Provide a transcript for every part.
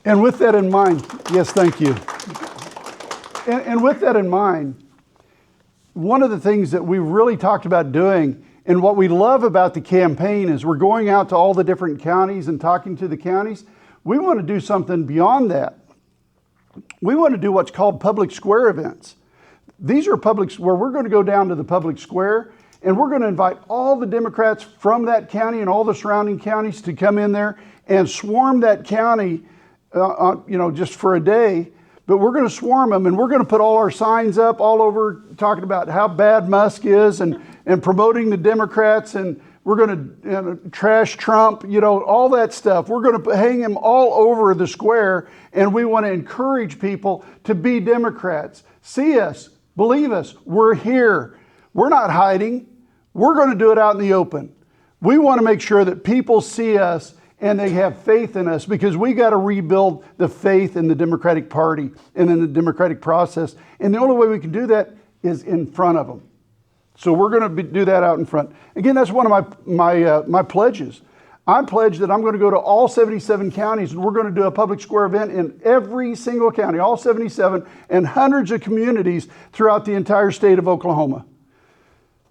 And with that in mind, yes, thank you. And with that in mind, one of the things that we really talked about doing, and what we love about the campaign, is we're going out to all the different counties and talking to the counties. We want to do something beyond that. We want to do what's called public square events. These are where we're going to go down to the public square, and we're going to invite all the Democrats from that county and all the surrounding counties to come in there and swarm that county, just for a day. But we're going to swarm them, and we're going to put all our signs up all over talking about how bad Musk is and promoting the Democrats, and we're going to trash Trump, all that stuff. We're going to hang him all over the square, and we want to encourage people to be Democrats. See us, believe us, we're here. We're not hiding. We're going to do it out in the open. We want to make sure that people see us and they have faith in us, because we got to rebuild the faith in the Democratic Party and in the democratic process. And the only way we can do that is in front of them. So we're going to do that out in front. Again, that's one of my pledges. I pledge that I'm going to go to all 77 counties, and we're going to do a public square event in every single county, all 77, and hundreds of communities throughout the entire state of Oklahoma.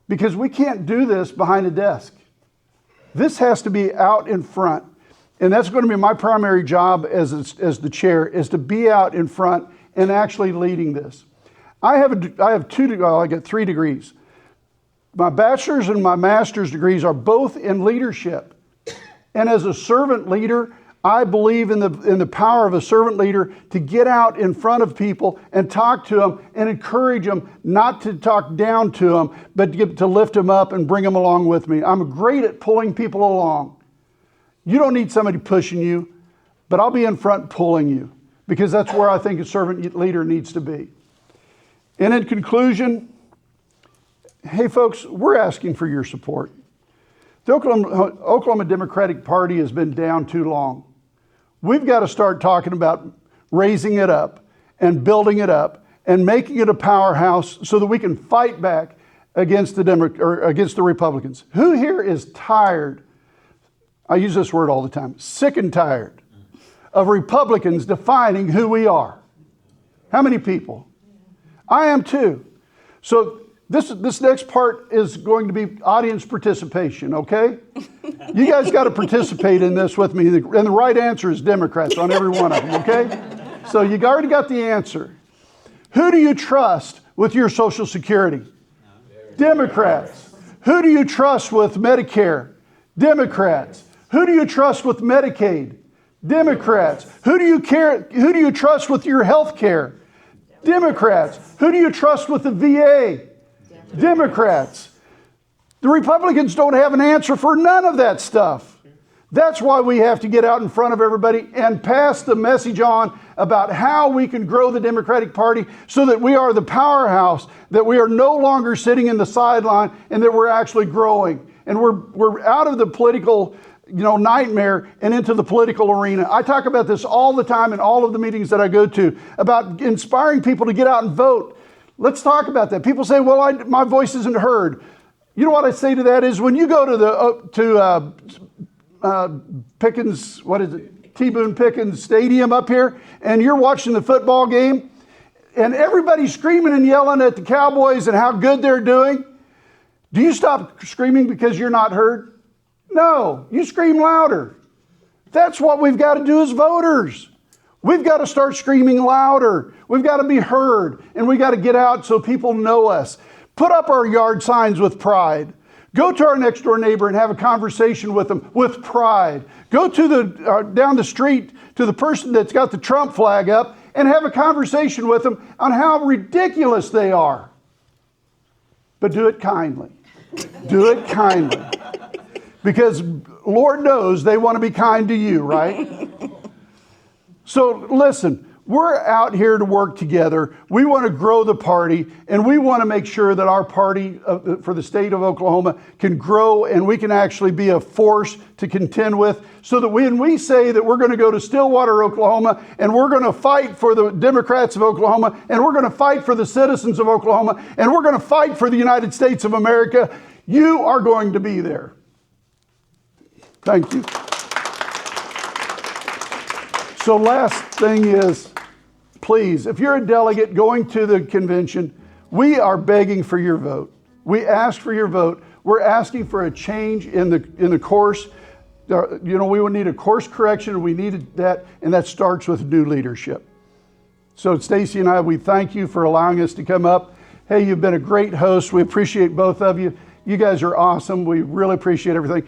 Because we can't do this behind a desk. This has to be out in front. And that's going to be my primary job as the chair, is to be out in front and actually leading this. I got 3 degrees. My bachelor's and my master's degrees are both in leadership. And as a servant leader, I believe in the power of a servant leader to get out in front of people and talk to them and encourage them, not to talk down to them, but to lift them up and bring them along with me. I'm great at pulling people along. You don't need somebody pushing you, but I'll be in front pulling you, because that's where I think a servant leader needs to be. And in conclusion, hey folks, we're asking for your support. The Oklahoma Democratic Party has been down too long. We've got to start talking about raising it up and building it up and making it a powerhouse so that we can fight back against the Republicans. Who here is tired? I use this word all the time, sick and tired of Republicans defining who we are. How many people? I am too. So this next part is going to be audience participation, okay? You guys got to participate in this with me. And the right answer is Democrats on every one of them, okay? So you already got the answer. Who do you trust with your Social Security? Democrats. Who do you trust with Medicare? Democrats. Who do you trust with Medicaid? Democrats. Who do you trust with your health care? Democrats. Who do you trust with the VA? Democrats. The Republicans don't have an answer for none of that stuff. That's why we have to get out in front of everybody and pass the message on about how we can grow the Democratic Party so that we are the powerhouse, that we are no longer sitting in the sideline, and that we're actually growing. And we're out of the political nightmare and into the political arena. I talk about this all the time in all of the meetings that I go to, about inspiring people to get out and vote. Let's talk about that. People say, well, my voice isn't heard. You know what I say to that is, when you go to Pickens, T. Boone Pickens Stadium up here, and you're watching the football game, and everybody's screaming and yelling at the Cowboys and how good they're doing, do you stop screaming because you're not heard? No, you scream louder. That's what we've got to do as voters. We've got to start screaming louder. We've got to be heard, and we've got to get out so people know us. Put up our yard signs with pride. Go to our next door neighbor and have a conversation with them with pride. Go to down the street to the person that's got the Trump flag up and have a conversation with them on how ridiculous they are. But do it kindly. Do it kindly. Because Lord knows they want to be kind to you, right? So listen, we're out here to work together. We want to grow the party, and we want to make sure that our party for the state of Oklahoma can grow, and we can actually be a force to contend with, so that when we say that we're going to go to Stillwater, Oklahoma, and we're going to fight for the Democrats of Oklahoma, and we're going to fight for the citizens of Oklahoma, and we're going to fight for the United States of America, you are going to be there. Thank you. So last thing is, please, if you're a delegate going to the convention, we are begging for your vote. We ask for your vote. We're asking for a change in the course. You know, we would need a course correction. We needed that, and that starts with new leadership. So Stacy and I, we thank you for allowing us to come up. Hey, you've been a great host. We appreciate both of you. You guys are awesome. We really appreciate everything.